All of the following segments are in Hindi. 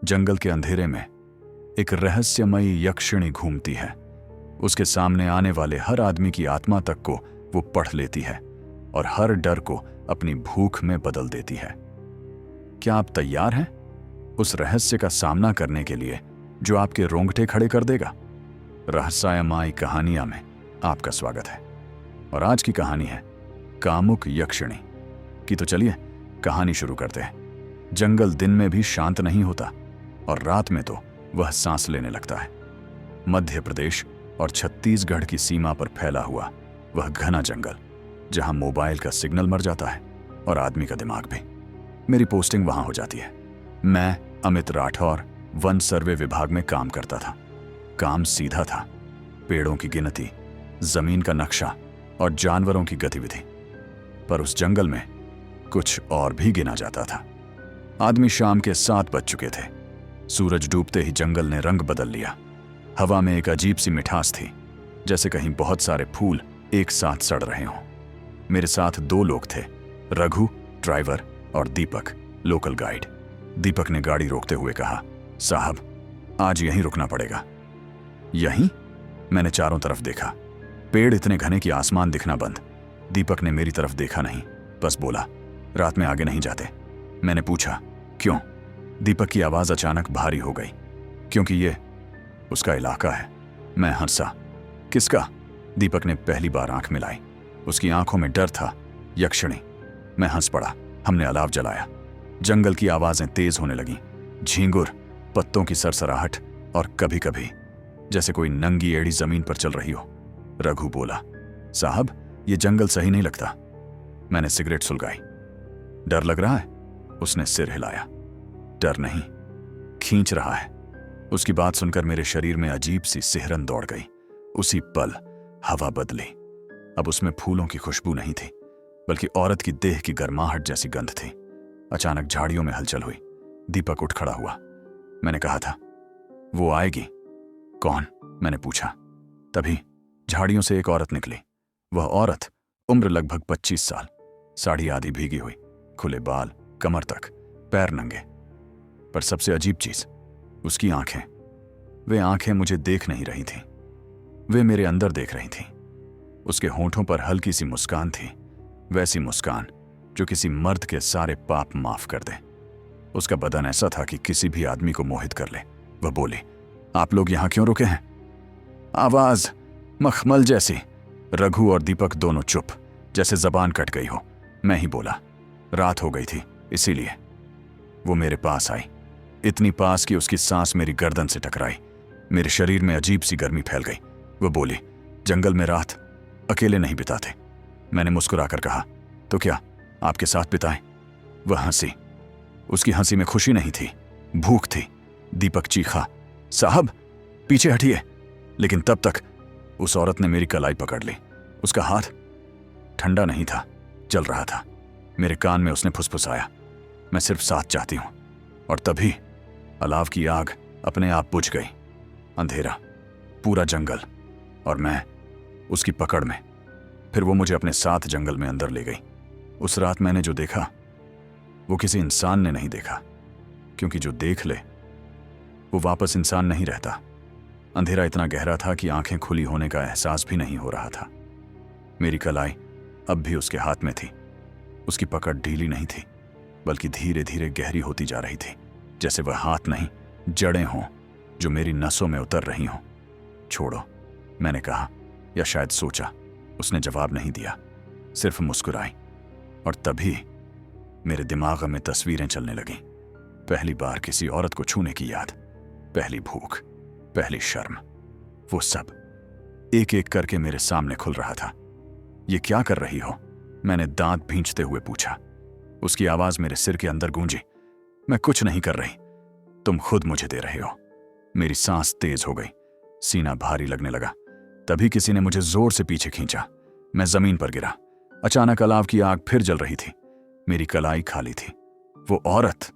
जंगल के अंधेरे में एक रहस्यमयी यक्षिणी घूमती है। उसके सामने आने वाले हर आदमी की आत्मा तक को वो पढ़ लेती है और हर डर को अपनी भूख में बदल देती है। क्या आप तैयार हैं उस रहस्य का सामना करने के लिए जो आपके रोंगटे खड़े कर देगा? रहस्यमयी कहानियां में आपका स्वागत है और आज की कहानी है कामुक यक्षिणी की। तो चलिए कहानी शुरू करते हैं। जंगल दिन में भी शांत नहीं होता और रात में तो वह सांस लेने लगता है। मध्य प्रदेश और छत्तीसगढ़ की सीमा पर फैला हुआ वह घना जंगल, जहां मोबाइल का सिग्नल मर जाता है और आदमी का दिमाग भी। मेरी पोस्टिंग वहां हो जाती है। मैं अमित राठौर वन सर्वे विभाग में काम करता था। काम सीधा था, पेड़ों की गिनती, जमीन का नक्शा और जानवरों की गतिविधि। पर उस जंगल में कुछ और भी गिना जाता था। आदमी शाम के 7 बज चुके थे। सूरज डूबते ही जंगल ने रंग बदल लिया। हवा में एक अजीब सी मिठास थी, जैसे कहीं बहुत सारे फूल एक साथ सड़ रहे हों। मेरे साथ 2 लोग थे, रघु ड्राइवर और दीपक लोकल गाइड। दीपक ने गाड़ी रोकते हुए कहा, साहब आज यहीं रुकना पड़ेगा। यहीं? मैंने चारों तरफ देखा। पेड़ इतने घने कि आसमान दिखना बंद। दीपक ने मेरी तरफ देखा नहीं, बस बोला, रात में आगे नहीं जाते। मैंने पूछा, क्यों? दीपक की आवाज अचानक भारी हो गई। क्योंकि ये उसका इलाका है। मैं हंसा। किसका? दीपक ने पहली बार आंख मिलाई। उसकी आंखों में डर था। यक्षिणी। मैं हंस पड़ा। हमने अलाव जलाया। जंगल की आवाजें तेज होने लगीं। झींगुर, पत्तों की सरसराहट और कभी कभी जैसे कोई नंगी एड़ी जमीन पर चल रही हो। रघु बोला, साहब ये जंगल सही नहीं लगता। मैंने सिगरेट सुलगाई। डर लग रहा है? उसने सिर हिलाया। डर नहीं, खींच रहा है। उसकी बात सुनकर मेरे शरीर में अजीब सी सिहरन दौड़ गई। उसी पल हवा बदली। अब उसमें फूलों की खुशबू नहीं थी, बल्कि औरत की देह की गर्माहट जैसी गंध थी। अचानक झाड़ियों में हलचल हुई। दीपक उठ खड़ा हुआ। मैंने कहा था, वो आएगी। कौन? मैंने पूछा। तभी झाड़ियों से एक औरत निकली। वह औरत उम्र लगभग 25 साल, साड़ी आधी भीगी हुई, खुले बाल कमर तक, पैर नंगे। पर सबसे अजीब चीज, उसकी आंखें। वे आंखें मुझे देख नहीं रही थीं, वे मेरे अंदर देख रही थीं। उसके होंठों पर हल्की सी मुस्कान थी, वैसी मुस्कान जो किसी मर्द के सारे पाप माफ कर दे। उसका बदन ऐसा था कि किसी भी आदमी को मोहित कर ले। वह बोली, आप लोग यहां क्यों रुके हैं? आवाज मखमल जैसी। रघु और दीपक दोनों चुप, जैसे जबान कट गई हो। मैं ही बोला, रात हो गई थी इसीलिए। वो मेरे पास आई, इतनी पास कि उसकी सांस मेरी गर्दन से टकराई। मेरे शरीर में अजीब सी गर्मी फैल गई। वो बोली, जंगल में रात अकेले नहीं बिताते। मैंने मुस्कुराकर कहा, तो क्या आपके साथ बिताएं? वह हंसी। उसकी हंसी में खुशी नहीं थी, भूख थी। दीपक चीखा, साहब पीछे हटिए। लेकिन तब तक उस औरत ने मेरी कलाई पकड़ ली। उसका हाथ ठंडा नहीं था, जल रहा था। मेरे कान में उसने फुसफुसाया, मैं सिर्फ साथ चाहती हूं। और तभी अलाव की आग अपने आप बुझ गई। अंधेरा, पूरा जंगल और मैं उसकी पकड़ में। फिर वो मुझे अपने साथ जंगल में अंदर ले गई। उस रात मैंने जो देखा वो किसी इंसान ने नहीं देखा, क्योंकि जो देख ले वो वापस इंसान नहीं रहता। अंधेरा इतना गहरा था कि आंखें खुली होने का एहसास भी नहीं हो रहा था। मेरी कलाई अब भी उसके हाथ में थी। उसकी पकड़ ढीली नहीं थी, बल्कि धीरे धीरे गहरी होती जा रही थी, जैसे वह हाथ नहीं, जड़ें हों जो मेरी नसों में उतर रही हों। छोड़ो, मैंने कहा, या शायद सोचा। उसने जवाब नहीं दिया, सिर्फ मुस्कुराई। और तभी मेरे दिमाग में तस्वीरें चलने लगीं। पहली बार किसी औरत को छूने की याद, पहली भूख, पहली शर्म, वो सब एक एक करके मेरे सामने खुल रहा था। ये क्या कर रही हो? मैंने दांत भींचते हुए पूछा। उसकी आवाज मेरे सिर के अंदर गूंजी, मैं कुछ नहीं कर रही, तुम खुद मुझे दे रहे हो। मेरी सांस तेज हो गई, सीना भारी लगने लगा। तभी किसी ने मुझे जोर से पीछे खींचा। मैं जमीन पर गिरा। अचानक अलाव की आग फिर जल रही थी। मेरी कलाई खाली थी। वो औरत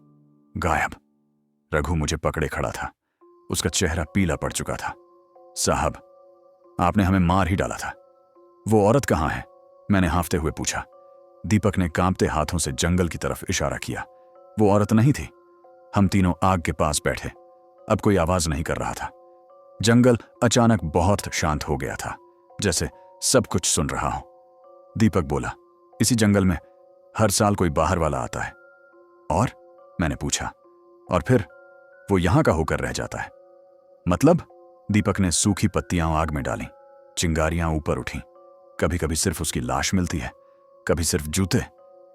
गायब। रघु मुझे पकड़े खड़ा था। उसका चेहरा पीला पड़ चुका था। साहब, आपने हमें मार ही डाला था। वो औरत कहाँ है? मैंने हांफते हुए पूछा। दीपक ने कांपते हाथों से जंगल की तरफ इशारा किया। वो औरत नहीं थी। हम तीनों आग के पास बैठे। अब कोई आवाज नहीं कर रहा था। जंगल अचानक बहुत शांत हो गया था, जैसे सब कुछ सुन रहा हो। दीपक बोला, इसी जंगल में हर साल कोई बाहर वाला आता है। और? मैंने पूछा। और फिर वो यहां का होकर रह जाता है। मतलब? दीपक ने सूखी पत्तियां आग में डाली। चिंगारियां ऊपर उठी। कभी कभी सिर्फ उसकी लाश मिलती है, कभी सिर्फ जूते,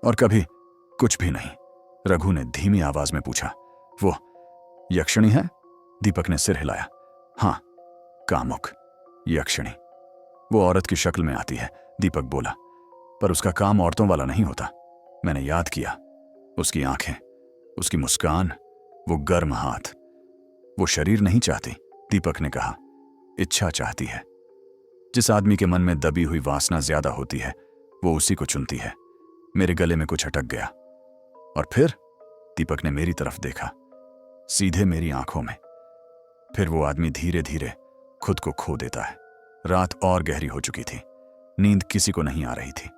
और कभी कुछ भी नहीं। रघु ने धीमी आवाज में पूछा, वो यक्षिणी है? दीपक ने सिर हिलाया। हाँ, कामुक यक्षिणी। वो औरत की शक्ल में आती है, दीपक बोला, पर उसका काम औरतों वाला नहीं होता। मैंने याद किया। उसकी आंखें, उसकी मुस्कान, वो गर्म हाथ। वो शरीर नहीं चाहती, दीपक ने कहा, इच्छा चाहती है। जिस आदमी के मन में दबी हुई वासना ज्यादा होती है, वो उसी को चुनती है। मेरे गले में कुछ अटक गया। और फिर? दीपक ने मेरी तरफ देखा, सीधे मेरी आंखों में। फिर वो आदमी धीरे धीरे खुद को खो देता है। रात और गहरी हो चुकी थी। नींद किसी को नहीं आ रही थी।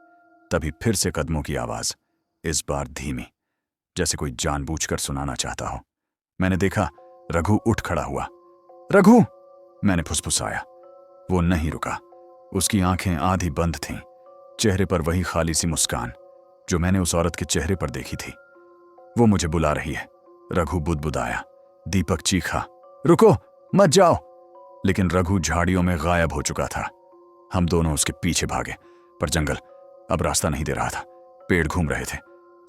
तभी फिर से कदमों की आवाज, इस बार धीमी, जैसे कोई जानबूझकर सुनाना चाहता हो। मैंने देखा, रघु उठ खड़ा हुआ। रघु! मैंने फुसफुसाया। वो नहीं रुका। उसकी आंखें आधी बंद थीं, चेहरे पर वही खाली सी मुस्कान जो मैंने उस औरत के चेहरे पर देखी थी। वो मुझे बुला रही है। रघु बुदबुदाया। दीपक चीखा, रुको, मत जाओ। लेकिन रघु झाड़ियों में गायब हो चुका था। हम दोनों उसके पीछे भागे, पर जंगल अब रास्ता नहीं दे रहा था। पेड़ घूम रहे थे,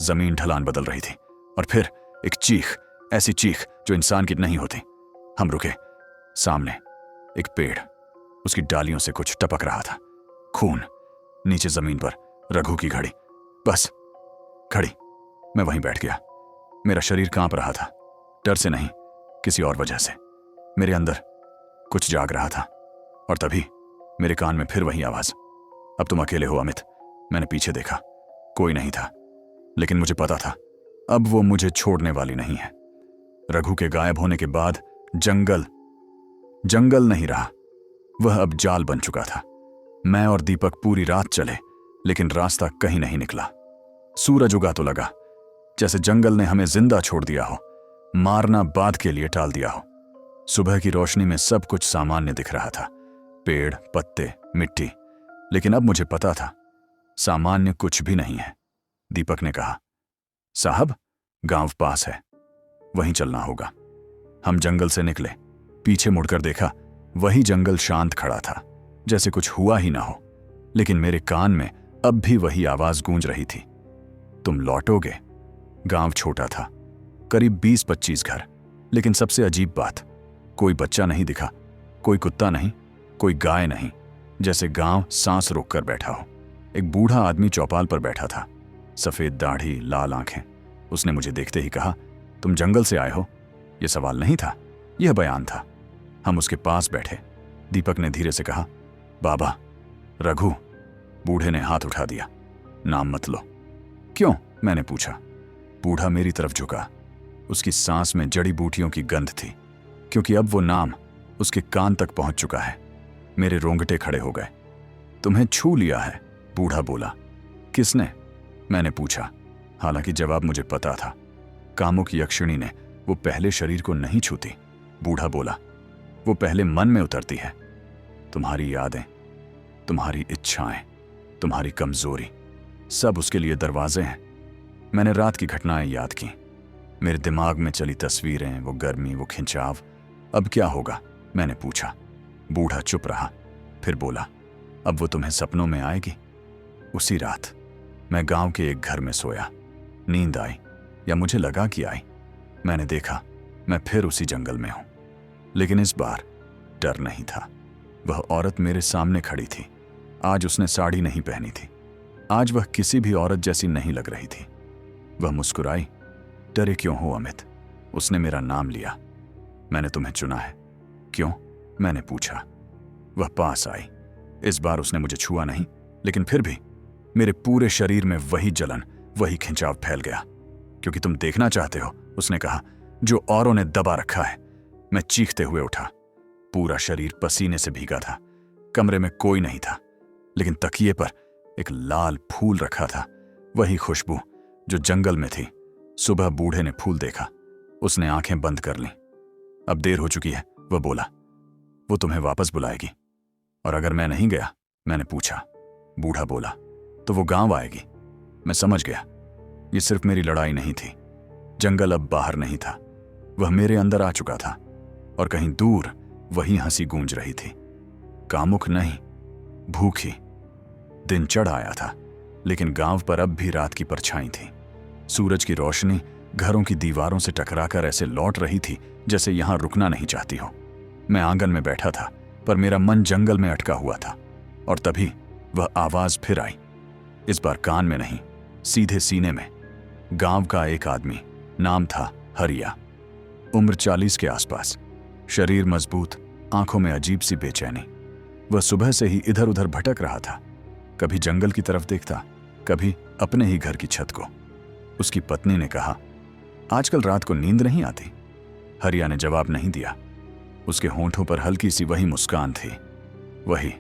जमीन ढलान बदल रही थी, और फिर एक चीख, ऐसी चीख जो इंसान की नहीं होती। हम रुके। सामने एक पेड़, उसकी डालियों से कुछ टपक रहा था, खून। नीचे जमीन पर रघु की घड़ी, बस घड़ी। मैं वहीं बैठ गया। मेरा शरीर कांप रहा था, डर से नहीं, किसी और वजह से। मेरे अंदर कुछ जाग रहा था। और तभी मेरे कान में फिर वही आवाज, अब तुम अकेले हो अमित। मैंने पीछे देखा, कोई नहीं था, लेकिन मुझे पता था अब वो मुझे छोड़ने वाली नहीं है। रघु के गायब होने के बाद जंगल नहीं रहा, वह अब जाल बन चुका था। मैं और दीपक पूरी रात चले, लेकिन रास्ता कहीं नहीं निकला। सूरज उगा तो लगा, जैसे जंगल ने हमें जिंदा छोड़ दिया हो, मारना बाद के लिए टाल दिया हो। सुबह की रोशनी में सब कुछ सामान्य दिख रहा था, पेड़, पत्ते, मिट्टी। लेकिन अब मुझे पता था, सामान्य कुछ भी नहीं है। दीपक ने कहा, साहब, गांव पास है, वहीं चलना होगा। हम जंगल से निकले। पीछे मुड़कर देखा, वही जंगल शांत खड़ा था, जैसे कुछ हुआ ही ना हो। लेकिन मेरे कान में अब भी वही आवाज गूंज रही थी, तुम लौटोगे। गांव छोटा था, करीब 20-25 घर। लेकिन सबसे अजीब बात, कोई बच्चा नहीं दिखा, कोई कुत्ता नहीं, कोई गाय नहीं। जैसे गांव सांस रोककर बैठा हो। एक बूढ़ा आदमी चौपाल पर बैठा था, सफेद दाढ़ी, लाल आंखें। उसने मुझे देखते ही कहा, तुम जंगल से आए हो? यह सवाल नहीं था, यह बयान था। हम उसके पास बैठे। दीपक ने धीरे से कहा, बाबा, रघु। बूढ़े ने हाथ उठा दिया, नाम मत लो। क्यों? मैंने पूछा। बूढ़ा मेरी तरफ झुका। उसकी सांस में जड़ी बूटियों की गंध थी, क्योंकि अब वो नाम उसके कान तक पहुंच चुका है। मेरे रोंगटे खड़े हो गए। तुम्हें छू लिया है, बूढ़ा बोला। किसने? मैंने पूछा, हालांकि जवाब मुझे पता था। कामुक यक्षिणी ने। वो पहले शरीर को नहीं छूती, बूढ़ा बोला, वो पहले मन में उतरती है। तुम्हारी यादें, तुम्हारी इच्छाएं, तुम्हारी कमजोरी, सब उसके लिए दरवाजे हैं। मैंने रात की घटनाएं याद की। मेरे दिमाग में चली तस्वीरें, वो गर्मी, वो खिंचाव। अब क्या होगा? मैंने पूछा। बूढ़ा चुप रहा, फिर बोला, अब वो तुम्हें सपनों में आएगी। उसी रात मैं गांव के एक घर में सोया। नींद आई, या मुझे लगा कि आई। मैंने देखा, मैं फिर उसी जंगल में हूं। लेकिन इस बार डर नहीं था। वह औरत मेरे सामने खड़ी थी। आज उसने साड़ी नहीं पहनी थी। आज वह किसी भी औरत जैसी नहीं लग रही थी। वह मुस्कुराई। डरे क्यों हो अमित? उसने मेरा नाम लिया। मैंने तुम्हें चुना है। क्यों? मैंने पूछा। वह पास आई। इस बार उसने मुझे छुआ नहीं, लेकिन फिर भी मेरे पूरे शरीर में वही जलन, वही खिंचाव फैल गया। क्योंकि तुम देखना चाहते हो, उसने कहा, जो औरों ने दबा रखा है। मैं चीखते हुए उठा। पूरा शरीर पसीने से भीगा था। कमरे में कोई नहीं था, लेकिन तकिए पर एक लाल फूल रखा था, वही खुशबू जो जंगल में थी। सुबह बूढ़े ने फूल देखा, उसने आंखें बंद कर लीं। अब देर हो चुकी है, वह बोला। वो तुम्हें वापस बुलाएगी। और अगर मैं नहीं गया? मैंने पूछा। बूढ़ा बोला, तो वो गांव आएगी। मैं समझ गया, ये सिर्फ मेरी लड़ाई नहीं थी। जंगल अब बाहर नहीं था, वह मेरे अंदर आ चुका था। और कहीं दूर वही हंसी गूंज रही थी। कामुक नहीं, भूखी। दिन चढ़ आया था, लेकिन गांव पर अब भी रात की परछाई थी। सूरज की रोशनी घरों की दीवारों से टकराकर ऐसे लौट रही थी जैसे यहां रुकना नहीं चाहती हो। मैं आंगन में बैठा था, पर मेरा मन जंगल में अटका हुआ था। और तभी वह आवाज फिर आई। इस बार कान में नहीं, सीधे सीने में। गांव का एक आदमी, नाम था हरिया। उम्र 40 के आसपास, शरीर मजबूत, आंखों में अजीब सी बेचैनी। वह सुबह से ही इधर उधर भटक रहा था। कभी जंगल की तरफ देखता, कभी अपने ही घर की छत को। उसकी पत्नी ने कहा, आजकल रात को नींद नहीं आती? हरिया ने जवाब नहीं दिया। उसके होंठों पर हल्की सी वही मुस्कान थी, वही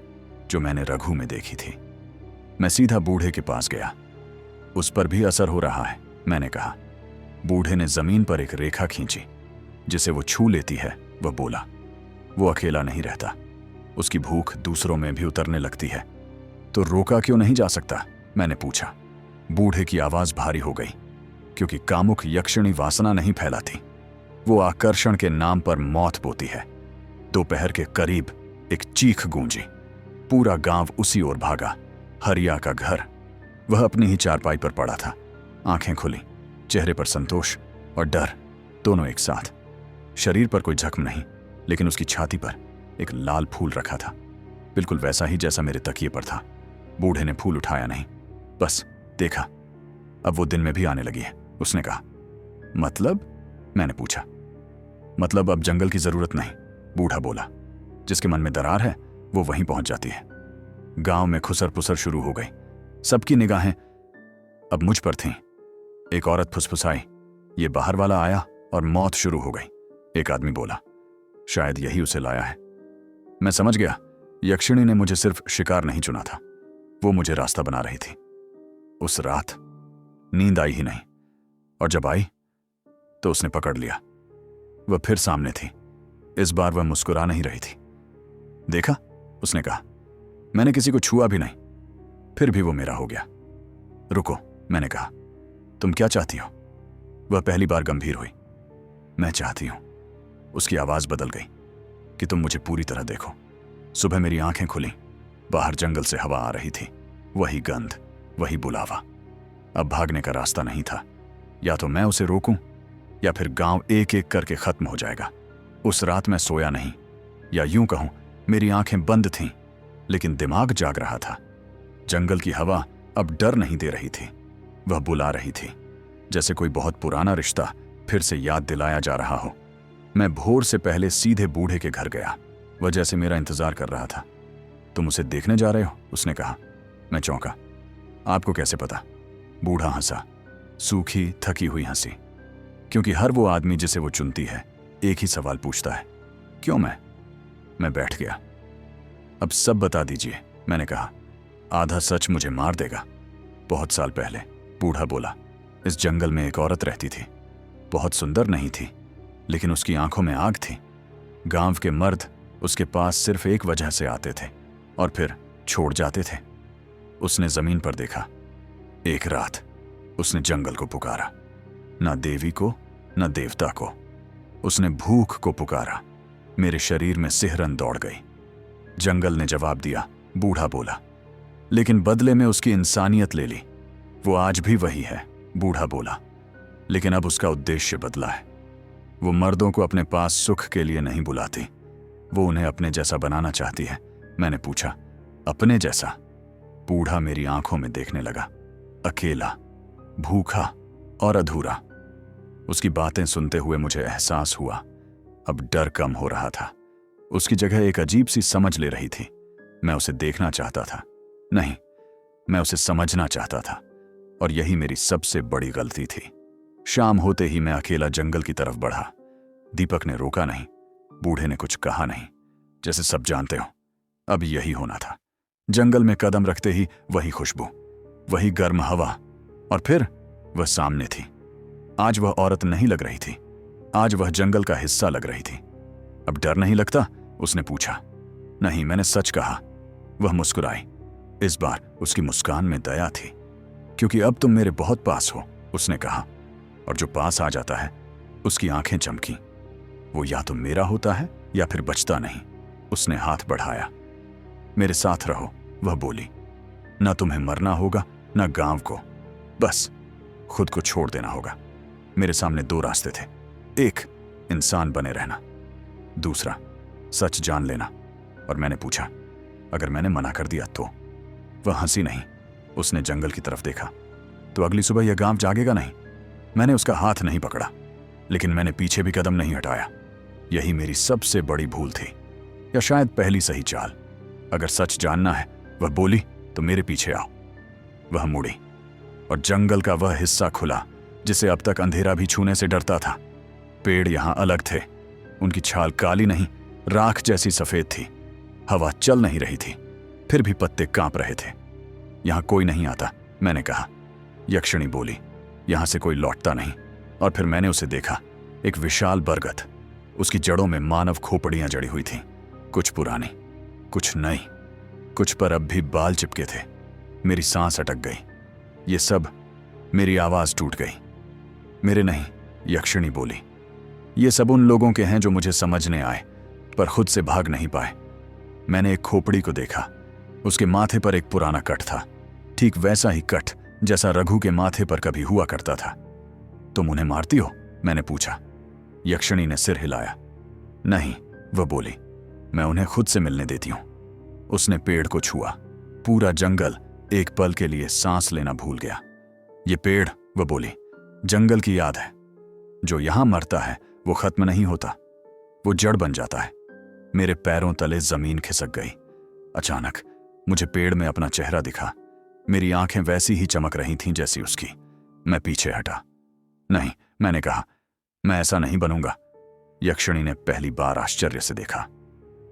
जो मैंने रघु में देखी थी। मैं सीधा बूढ़े के पास गया। उस पर भी असर हो रहा है, मैंने कहा। बूढ़े ने जमीन पर एक रेखा खींची, जिसे वो छू लेती है। वह बोला, वो अकेला नहीं रहता, उसकी भूख दूसरों में भी उतरने लगती है। तो रोका क्यों नहीं जा सकता? मैंने पूछा। बूढ़े की आवाज भारी हो गई, क्योंकि कामुक यक्षिणी वासना नहीं फैलाती, वो आकर्षण के नाम पर मौत बोती है। दोपहर के करीब एक चीख गूंजी। पूरा गांव उसी ओर भागा। हरिया का घर। वह अपनी ही चारपाई पर पड़ा था, आंखें खुली, चेहरे पर संतोष और डर दोनों एक साथ। शरीर पर कोई जख्म नहीं, लेकिन उसकी छाती पर एक लाल फूल रखा था, बिल्कुल वैसा ही जैसा मेरे तकिए पर था। बूढ़े ने फूल उठाया नहीं, बस देखा। अब वो दिन में भी आने लगी है, उसने कहा। मतलब? मैंने पूछा। मतलब अब जंगल की जरूरत नहीं, बूढ़ा बोला। जिसके मन में दरार है वो वहीं पहुंच जाती है। गांव में खुसर पुसर शुरू हो गई। सबकी निगाहें अब मुझ पर थीं। एक औरत फुसफुसाई, ये बाहर वाला आया और मौत शुरू हो गई। एक आदमी बोला, शायद यही उसे लाया है। मैं समझ गया, यक्षिणी ने मुझे सिर्फ शिकार नहीं चुना था, वो मुझे रास्ता बना रही थी। उस रात नींद आई ही नहीं, और जब आई तो उसने पकड़ लिया। वह फिर सामने थी। इस बार वह मुस्कुरा नहीं रही थी। देखा, उसने कहा। मैंने किसी को छुआ भी नहीं, फिर भी वो मेरा हो गया। रुको, मैंने कहा। तुम क्या चाहती हो? वह पहली बार गंभीर हुई। मैं चाहती हूं, उसकी आवाज बदल गई, कि तुम मुझे पूरी तरह देखो। सुबह मेरी आंखें खुली, बाहर जंगल से हवा आ रही थी, वही गंध, वही बुलावा। अब भागने का रास्ता नहीं था। या तो मैं उसे रोकूं, या फिर गांव एक एक करके खत्म हो जाएगा। उस रात मैं सोया नहीं, या यूं कहूं मेरी आंखें बंद थीं, लेकिन दिमाग जाग रहा था। जंगल की हवा अब डर नहीं दे रही थी, वह बुला रही थी, जैसे कोई बहुत पुराना रिश्ता फिर से याद दिलाया जा रहा हो। मैं भोर से पहले सीधे बूढ़े के घर गया। वह जैसे मेरा इंतजार कर रहा था। तुम उसे देखने जा रहे हो? उसने कहा। मैं चौंका। आपको कैसे पता? बूढ़ा हंसा, सूखी थकी हुई हंसी। क्योंकि हर वो आदमी जिसे वो चुनती है एक ही सवाल पूछता है, क्यों मैं? मैं बैठ गया। अब सब बता दीजिए, मैंने कहा। आधा सच मुझे मार देगा। बहुत साल पहले, बूढ़ा बोला, इस जंगल में एक औरत रहती थी। बहुत सुंदर नहीं थी, लेकिन उसकी आंखों में आग थी। गांव के मर्द उसके पास सिर्फ एक वजह से आते थे और फिर छोड़ जाते थे। उसने जमीन पर देखा। एक रात उसने जंगल को पुकारा, ना देवी को ना देवता को। उसने भूख को पुकारा। मेरे शरीर में सिहरन दौड़ गई। जंगल ने जवाब दिया, बूढ़ा बोला, लेकिन बदले में उसकी इंसानियत ले ली। वो आज भी वही है, बूढ़ा बोला, लेकिन अब उसका उद्देश्य बदला है। वो मर्दों को अपने पास सुख के लिए नहीं बुलाती, वो उन्हें अपने जैसा बनाना चाहती है। मैंने पूछा, अपने जैसा? बूढ़ा मेरी आंखों में देखने लगा, अकेला, भूखा और अधूरा। उसकी बातें सुनते हुए मुझे एहसास हुआ, अब डर कम हो रहा था। उसकी जगह एक अजीब सी समझ ले रही थी। मैं उसे देखना चाहता था, नहीं, मैं उसे समझना चाहता था, और यही मेरी सबसे बड़ी गलती थी। शाम होते ही मैं अकेला जंगल की तरफ बढ़ा। दीपक ने रोका नहीं, बूढ़े ने कुछ कहा नहीं, जैसे सब जानते हो अब यही होना था। जंगल में कदम रखते ही वही खुशबू, वही गर्म हवा, और फिर वह सामने थी। आज वह औरत नहीं लग रही थी, आज वह जंगल का हिस्सा लग रही थी। अब डर नहीं लगता? उसने पूछा। नहीं, मैंने सच कहा। वह मुस्कुराई। इस बार उसकी मुस्कान में दया थी। क्योंकि अब तुम मेरे बहुत पास हो, उसने कहा। और जो पास आ जाता है उसकी आंखें चमकी। वो या तो मेरा होता है या फिर बचता नहीं। उसने हाथ बढ़ाया। मेरे साथ रहो, वह बोली। ना तुम्हें मरना होगा ना गांव को, बस खुद को छोड़ देना होगा। मेरे सामने दो रास्ते थे। एक, इंसान बने रहना। दूसरा, सच जान लेना। और मैंने पूछा, अगर मैंने मना कर दिया तो? वह हंसी नहीं। उसने जंगल की तरफ देखा। तो अगली सुबह यह गांव जागेगा नहीं? मैंने उसका हाथ नहीं पकड़ा, लेकिन मैंने पीछे भी कदम नहीं हटाया। यही मेरी सबसे बड़ी भूल थी, या शायद पहली सही चाल। अगर सच जानना है, वह बोली, तो मेरे पीछे आओ। वह मुड़ी और जंगल का वह हिस्सा खुला जिसे अब तक अंधेरा भी छूने से डरता था। पेड़ यहां अलग थे। उनकी छाल काली नहीं, राख जैसी सफेद थी। हवा चल नहीं रही थी, फिर भी पत्ते कांप रहे थे। यहां कोई नहीं आता, मैंने कहा। यक्षिणी बोली, यहां से कोई लौटता नहीं। और फिर मैंने उसे देखा, एक विशाल बरगद। उसकी जड़ों में मानव खोपड़ियां जड़ी हुई थीं, कुछ पुरानी, कुछ नई, कुछ पर अब भी बाल चिपके थे। मेरी सांस अटक गई। ये सब, मेरी आवाज टूट गई। मेरे नहीं, यक्षिणी बोली। ये सब उन लोगों के हैं जो मुझे समझने आए, पर खुद से भाग नहीं पाए। मैंने एक खोपड़ी को देखा। उसके माथे पर एक पुराना कट था, ठीक वैसा ही कट जैसा रघु के माथे पर कभी हुआ करता था। तुम उन्हें मारती हो? मैंने पूछा। यक्षिणी ने सिर हिलाया। नहीं, वह बोली, मैं उन्हें खुद से मिलने देती हूं। उसने पेड़ को छुआ। पूरा जंगल एक पल के लिए सांस लेना भूल गया। ये पेड़, वह बोली, जंगल की याद है। जो यहां मरता है वो खत्म नहीं होता, वो जड़ बन जाता है। मेरे पैरों तले जमीन खिसक गई। अचानक मुझे पेड़ में अपना चेहरा दिखा। मेरी आंखें वैसी ही चमक रही थीं जैसी उसकी। मैं पीछे हटा। नहीं, मैंने कहा, मैं ऐसा नहीं बनूंगा। यक्षिणी ने पहली बार आश्चर्य से देखा।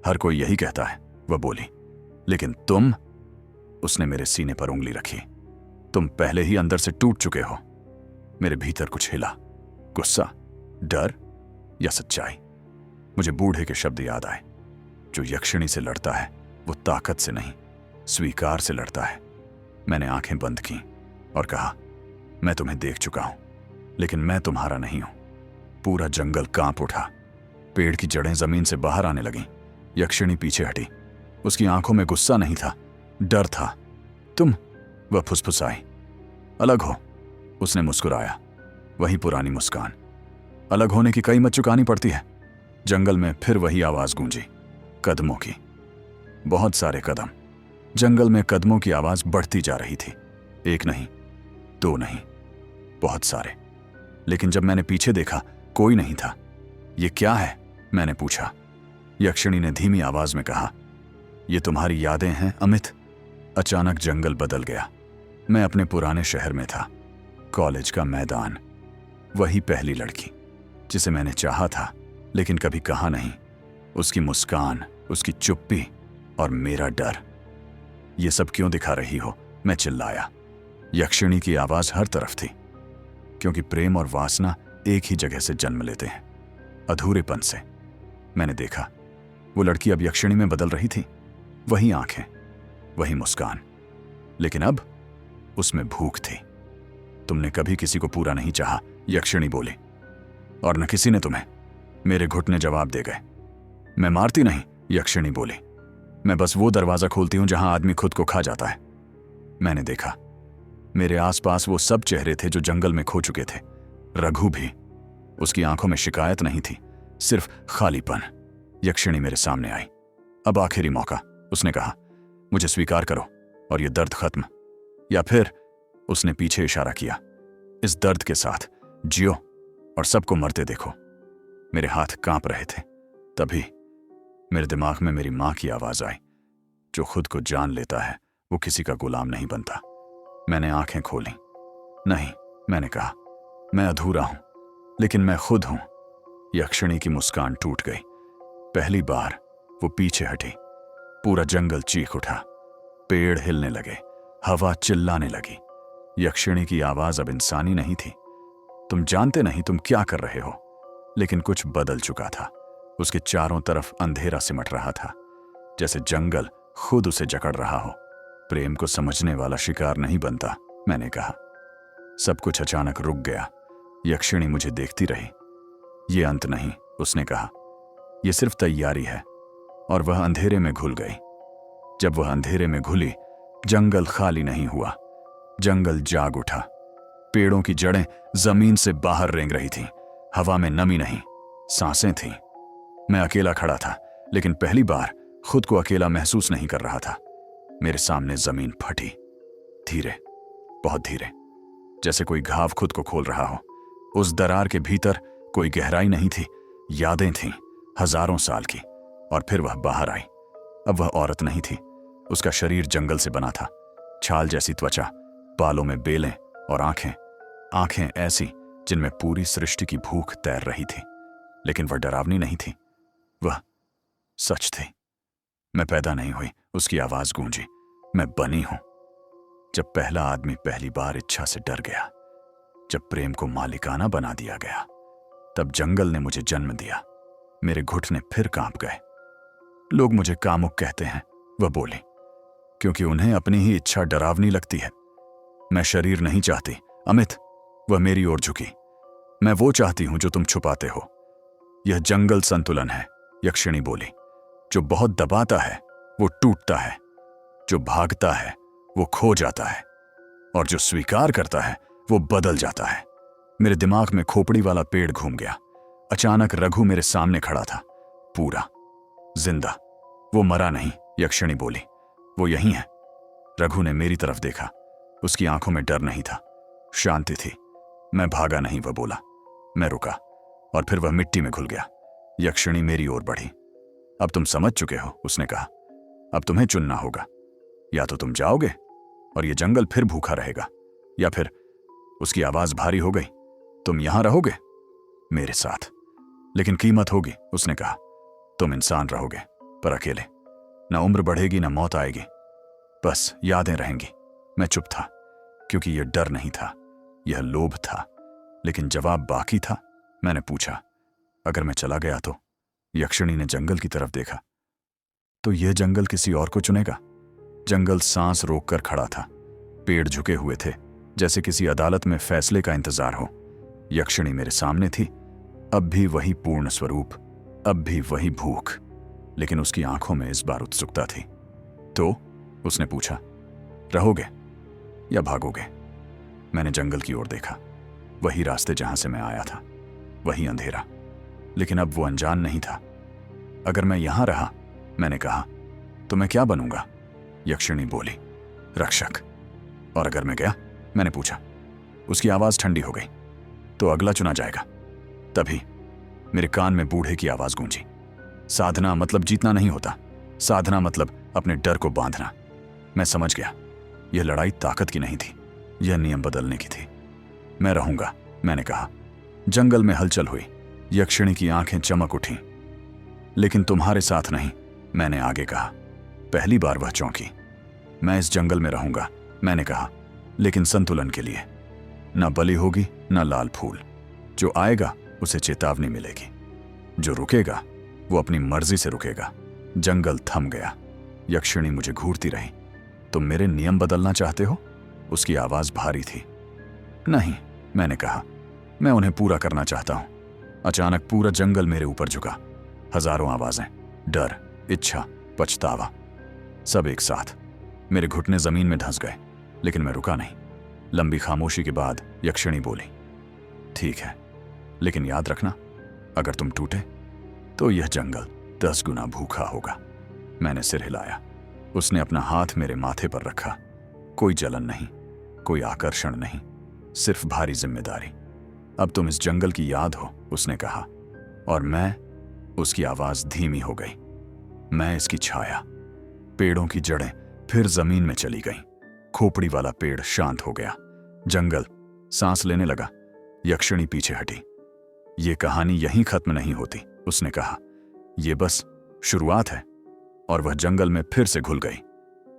हर कोई यही कहता है, वह बोली, लेकिन तुम? उसने मेरे सीने पर उंगली रखी। तुम पहले ही अंदर से टूट चुके हो। मेरे भीतर कुछ हिला। गुस्सा, डर या सच्चाई? मुझे बूढ़े के शब्द याद आए। जो यक्षिणी से लड़ता है वो ताकत से नहीं, स्वीकार से लड़ता है। मैंने आंखें बंद की और कहा, मैं तुम्हें देख चुका हूं, लेकिन मैं तुम्हारा नहीं हूं। पूरा जंगल कांप उठा। पेड़ की जड़ें जमीन से बाहर आने लगीं। यक्षिणी पीछे हटी। उसकी आंखों में गुस्सा नहीं था, डर था। तुम? वह फुसफुसाई। अलग हो, उसने मुस्कुराया। वही पुरानी मुस्कान। अलग होने की कीमत चुकानी पड़ती है। जंगल में फिर वही आवाज गूंजी, कदमों की। बहुत सारे कदम। जंगल में कदमों की आवाज बढ़ती जा रही थी। एक नहीं, दो नहीं, बहुत सारे। लेकिन जब मैंने पीछे देखा, कोई नहीं था। ये क्या है? मैंने पूछा। यक्षिणी ने धीमी आवाज में कहा, ये तुम्हारी यादें हैं अमित। अचानक जंगल बदल गया। मैं अपने पुराने शहर में था। कॉलेज का मैदान। वही पहली लड़की जिसे मैंने चाहा था लेकिन कभी कहा नहीं। उसकी मुस्कान, उसकी चुप्पी और मेरा डर। ये सब क्यों दिखा रही हो? मैं चिल्लाया। यक्षिणी की आवाज हर तरफ थी। क्योंकि प्रेम और वासना एक ही जगह से जन्म लेते हैं, अधूरेपन से। मैंने देखा, वो लड़की अब यक्षिणी में बदल रही थी। वही आंखें, वही मुस्कान, लेकिन अब उसमें भूख थी। तुमने कभी किसी को पूरा नहीं चाहा, यक्षिणी बोली, और न किसी ने तुम्हें। मेरे घुटने जवाब दे गए। मैं मारती नहीं, यक्षिणी बोली। मैं बस वो दरवाजा खोलती हूं जहां आदमी खुद को खा जाता है। मैंने देखा, मेरे आसपास वो सब चेहरे थे जो जंगल में खो चुके थे। रघु भी। उसकी आंखों में शिकायत नहीं थी, सिर्फ खालीपन। यक्षिणी मेरे सामने आई। अब आखिरी मौका, उसने कहा। मुझे स्वीकार करो और ये दर्द खत्म, या फिर, उसने पीछे इशारा किया, इस दर्द के साथ जियो और सबको मरते देखो। मेरे हाथ कांप रहे थे। तभी मेरे दिमाग में मेरी मां की आवाज आई, जो खुद को जान लेता है वो किसी का गुलाम नहीं बनता। मैंने आंखें खोली। नहीं, मैंने कहा, मैं अधूरा हूं, लेकिन मैं खुद हूं। यक्षिणी की मुस्कान टूट गई। पहली बार वो पीछे हटी। पूरा जंगल चीख उठा। पेड़ हिलने लगे, हवा चिल्लाने लगी। यक्षिणी की आवाज अब इंसानी नहीं थी। तुम जानते नहीं तुम क्या कर रहे हो। लेकिन कुछ बदल चुका था। उसके चारों तरफ अंधेरा सिमट रहा था, जैसे जंगल खुद उसे जकड़ रहा हो। प्रेम को समझने वाला शिकार नहीं बनता, मैंने कहा। सब कुछ अचानक रुक गया। यक्षिणी मुझे देखती रही। ये अंत नहीं, उसने कहा, यह सिर्फ तैयारी है। और वह अंधेरे में घुल गई। जब वह अंधेरे में घुली, जंगल खाली नहीं हुआ, जंगल जाग उठा। पेड़ों की जड़ें जमीन से बाहर रेंग रही थीं। हवा में नमी नहीं, सांसें थीं। मैं अकेला खड़ा था, लेकिन पहली बार खुद को अकेला महसूस नहीं कर रहा था। मेरे सामने जमीन फटी, धीरे, बहुत धीरे, जैसे कोई घाव खुद को खोल रहा हो। उस दरार के भीतर कोई गहराई नहीं थी, यादें थीं, हजारों साल की। और फिर वह बाहर आई। अब वह औरत नहीं थी। उसका शरीर जंगल से बना था, छाल जैसी त्वचा, बालों में बेलें और आंखें ऐसी जिनमें पूरी सृष्टि की भूख तैर रही थी। लेकिन वह डरावनी नहीं थी, वह सच थी। मैं पैदा नहीं हुई, उसकी आवाज गूंजी, मैं बनी हूं। जब पहला आदमी पहली बार इच्छा से डर गया, जब प्रेम को मालिकाना बना दिया गया, तब जंगल ने मुझे जन्म दिया। मेरे घुटने फिर कांप गए। लोग मुझे कामुक कहते हैं, वह बोली, क्योंकि उन्हें अपनी ही इच्छा डरावनी लगती है। मैं शरीर नहीं चाहती, अमित। वह मेरी ओर झुकी। मैं वो चाहती हूं जो तुम छुपाते हो। यह जंगल संतुलन है, यक्षिणी बोली। जो बहुत दबाता है वो टूटता है, जो भागता है वो खो जाता है, और जो स्वीकार करता है वो बदल जाता है। मेरे दिमाग में खोपड़ी वाला पेड़ घूम गया। अचानक रघु मेरे सामने खड़ा था, पूरा जिंदा। वो मरा नहीं, यक्षिणी बोली, वो यहीं है। रघु ने मेरी तरफ देखा। उसकी आंखों में डर नहीं था, शांति थी। मैं भागा नहीं, वह बोला। मैं रुका, और फिर वह मिट्टी में घुल गया। यक्षिणी मेरी ओर बढ़ी। अब तुम समझ चुके हो, उसने कहा। अब तुम्हें चुनना होगा। या तो तुम जाओगे और ये जंगल फिर भूखा रहेगा, या फिर, उसकी आवाज भारी हो गई, तुम यहां रहोगे मेरे साथ। लेकिन कीमत होगी, उसने कहा। तुम इंसान रहोगे, पर अकेले। ना उम्र बढ़ेगी, ना मौत आएगी, बस यादें रहेंगी। मैं चुप था, क्योंकि यह डर नहीं था, यह लोभ था। लेकिन जवाब बाकी था। मैंने पूछा, अगर मैं चला गया तो? यक्षिणी ने जंगल की तरफ देखा। तो यह जंगल किसी और को चुनेगा? जंगल सांस रोककर खड़ा था। पेड़ झुके हुए थे, जैसे किसी अदालत में फैसले का इंतजार हो। यक्षिणी मेरे सामने थी, अब भी वही पूर्ण स्वरूप, अब भी वही भूख, लेकिन उसकी आंखों में इस बार उत्सुकता थी। तो उसने पूछा, रहोगे या भागोगे? मैंने जंगल की ओर देखा, वही रास्ते जहां से मैं आया था, वही अंधेरा। लेकिन अब वो अनजान नहीं था। अगर मैं यहां रहा, मैंने कहा, तो मैं क्या बनूंगा? यक्षिणी बोली, रक्षक। और अगर मैं गया? मैंने पूछा। उसकी आवाज ठंडी हो गई। तो अगला चुना जाएगा। तभी मेरे कान में बूढ़े की आवाज गूंजी, साधना मतलब जीतना नहीं होता, साधना मतलब अपने डर को बांधना। मैं समझ गया, यह लड़ाई ताकत की नहीं थी, यह नियम बदलने की थी। मैं रहूंगा, मैंने कहा। जंगल में हलचल हुई, यक्षिणी की आंखें चमक उठीं। लेकिन तुम्हारे साथ नहीं, मैंने आगे कहा। पहली बार वह चौंकी। मैं इस जंगल में रहूंगा, मैंने कहा, लेकिन संतुलन के लिए। न बलि होगी, न लाल फूल। जो आएगा उसे चेतावनी मिलेगी, जो रुकेगा वो अपनी मर्जी से रुकेगा। जंगल थम गया। यक्षिणी मुझे घूरती रही। तुम मेरे नियम बदलना चाहते हो? उसकी आवाज भारी थी। नहीं, मैंने कहा, मैं उन्हें पूरा करना चाहता हूं। अचानक पूरा जंगल मेरे ऊपर झुका। हजारों आवाजें, डर, इच्छा, पछतावा, सब एक साथ। मेरे घुटने जमीन में धंस गए, लेकिन मैं रुका नहीं। लंबी खामोशी के बाद यक्षिणी बोली, ठीक है, लेकिन याद रखना, अगर तुम टूटे तो यह जंगल 10 गुना भूखा होगा। मैंने सिर हिलाया। उसने अपना हाथ मेरे माथे पर रखा। कोई जलन नहीं, कोई आकर्षण नहीं, सिर्फ भारी जिम्मेदारी। अब तुम इस जंगल की याद हो, उसने कहा। और मैं, उसकी आवाज धीमी हो गई, मैं इसकी छाया। पेड़ों की जड़ें फिर जमीन में चली गईं। खोपड़ी वाला पेड़ शांत हो गया। जंगल सांस लेने लगा। यक्षिणी पीछे हटी। ये कहानी यहीं खत्म नहीं होती, उसने कहा। ये बस शुरुआत है। और वह जंगल में फिर से घुल गई।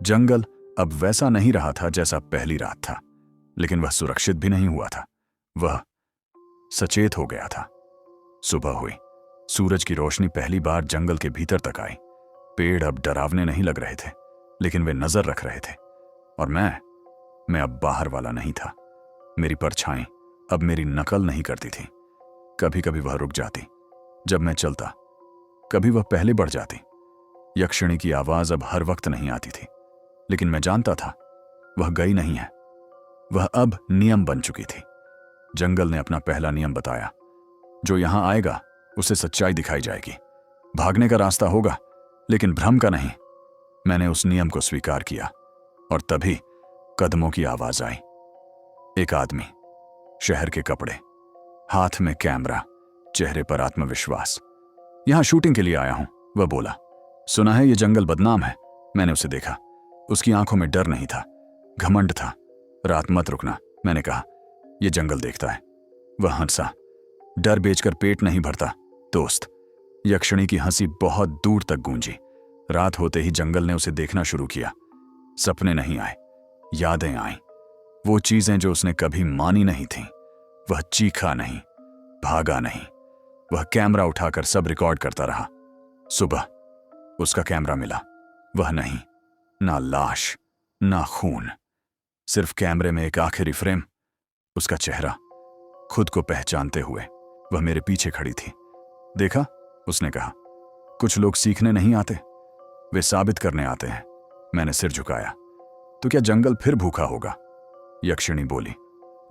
जंगल अब वैसा नहीं रहा था जैसा पहली रात था, लेकिन वह सुरक्षित भी नहीं हुआ था। वह सचेत हो गया था। सुबह हुई। सूरज की रोशनी पहली बार जंगल के भीतर तक आई। पेड़ अब डरावने नहीं लग रहे थे, लेकिन वे नजर रख रहे थे। और मैं अब बाहर वाला नहीं था। मेरी परछाई अब मेरी नकल नहीं करती थी। कभी कभी वह रुक जाती जब मैं चलता, कभी वह पहले बढ़ जाती। यक्षिणी की आवाज अब हर वक्त नहीं आती थी, लेकिन मैं जानता था वह गई नहीं है। वह अब नियम बन चुकी थी। जंगल ने अपना पहला नियम बताया, जो यहां आएगा उसे सच्चाई दिखाई जाएगी। भागने का रास्ता होगा, लेकिन भ्रम का नहीं। मैंने उस नियम को स्वीकार किया, और तभी कदमों की आवाज आई। एक आदमी, शहर के कपड़े, हाथ में कैमरा, चेहरे पर आत्मविश्वास। यहां शूटिंग के लिए आया हूं, वह बोला। सुना है ये जंगल बदनाम है। मैंने उसे देखा। उसकी आंखों में डर नहीं था, घमंड था। रात मत रुकना, मैंने कहा। यह जंगल देखता है। वह हंसा। डर बेचकर पेट नहीं भरता दोस्त। यक्षिणी की हंसी बहुत दूर तक गूंजी। रात होते ही जंगल ने उसे देखना शुरू किया। सपने नहीं आए, यादें आईं। वो चीजें जो उसने कभी मानी नहीं थीं। वह चीखा नहीं, भागा नहीं। वह कैमरा उठाकर सब रिकॉर्ड करता रहा। सुबह उसका कैमरा मिला। वह नहीं, ना लाश, ना खून, सिर्फ कैमरे में एक आखिरी फ्रेम। उसका चेहरा, खुद को पहचानते हुए। वह मेरे पीछे खड़ी थी। देखा, उसने कहा, कुछ लोग सीखने नहीं आते, वे साबित करने आते हैं। मैंने सिर झुकाया। तो क्या जंगल फिर भूखा होगा? यक्षिणी बोली,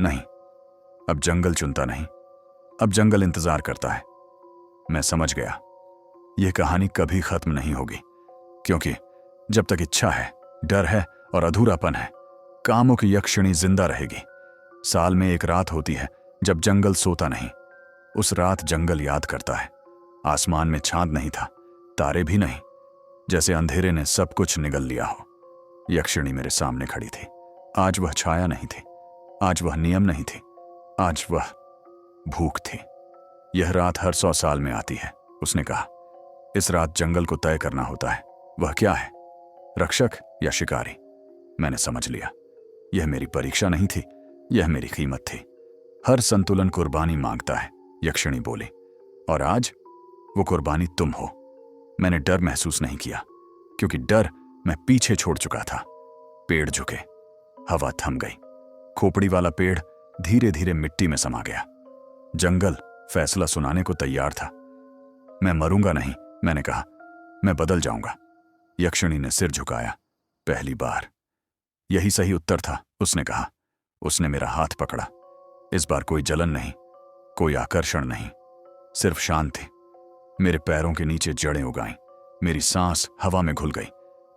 नहीं, अब जंगल चुनता नहीं, अब जंगल इंतजार करता है। मैं समझ गया, यह कहानी कभी खत्म नहीं होगी, क्योंकि जब तक इच्छा है, डर है और अधूरापन है, कामुक यक्षिणी जिंदा रहेगी। साल में एक रात होती है जब जंगल सोता नहीं। उस रात जंगल याद करता है। आसमान में चांद नहीं था, तारे भी नहीं, जैसे अंधेरे ने सब कुछ निगल लिया हो। यक्षिणी मेरे सामने खड़ी थी। आज वह छाया नहीं थी, आज वह नियम नहीं थी, आज वह भूख थी। यह रात हर 100 साल में आती है, उसने कहा। इस रात जंगल को तय करना होता है, वह क्या है, रक्षक या शिकारी। मैंने समझ लिया, यह मेरी परीक्षा नहीं थी, यह मेरी कीमत थी। हर संतुलन कुर्बानी मांगता है, यक्षिणी बोली। और आज वो कुर्बानी तुम हो। मैंने डर महसूस नहीं किया, क्योंकि डर मैं पीछे छोड़ चुका था। पेड़ झुके, हवा थम गई। खोपड़ी वाला पेड़ धीरे धीरे मिट्टी में समा गया। जंगल फैसला सुनाने को तैयार था। मैं मरूंगा नहीं, मैंने कहा, मैं बदल जाऊंगा। यक्षिणी ने सिर झुकाया। पहली बार। यही सही उत्तर था, उसने कहा। उसने मेरा हाथ पकड़ा। इस बार कोई जलन नहीं, कोई आकर्षण नहीं, सिर्फ शांति। मेरे पैरों के नीचे जड़ें उगाईं। मेरी सांस हवा में घुल गई।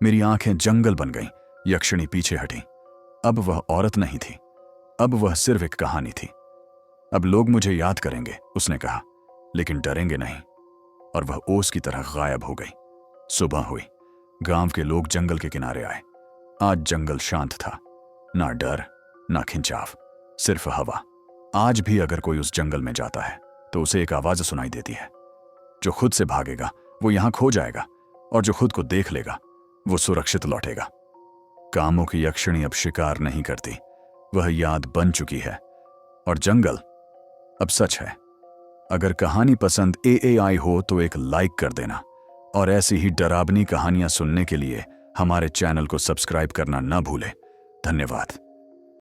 मेरी आंखें जंगल बन गईं। यक्षिणी पीछे हटी। अब वह औरत नहीं थी, अब वह सिर्फ एक कहानी थी। अब लोग मुझे याद करेंगे, उसने कहा, लेकिन डरेंगे नहीं। और वह ओस की तरह गायब हो गई। सुबह हुई। गांव के लोग जंगल के किनारे आए। आज जंगल शांत था, ना डर, ना खिंचाव, सिर्फ हवा। आज भी अगर कोई उस जंगल में जाता है तो उसे एक आवाज सुनाई देती है। जो खुद से भागेगा वो यहां खो जाएगा, और जो खुद को देख लेगा वो सुरक्षित लौटेगा। कामों की यक्षिणी अब शिकार नहीं करती, वह याद बन चुकी है। और जंगल अब सच है। अगर कहानी पसंद AAI हो तो एक लाइक कर देना, और ऐसी ही डरावनी कहानियां सुनने के लिए हमारे चैनल को सब्सक्राइब करना न भूलें। धन्यवाद।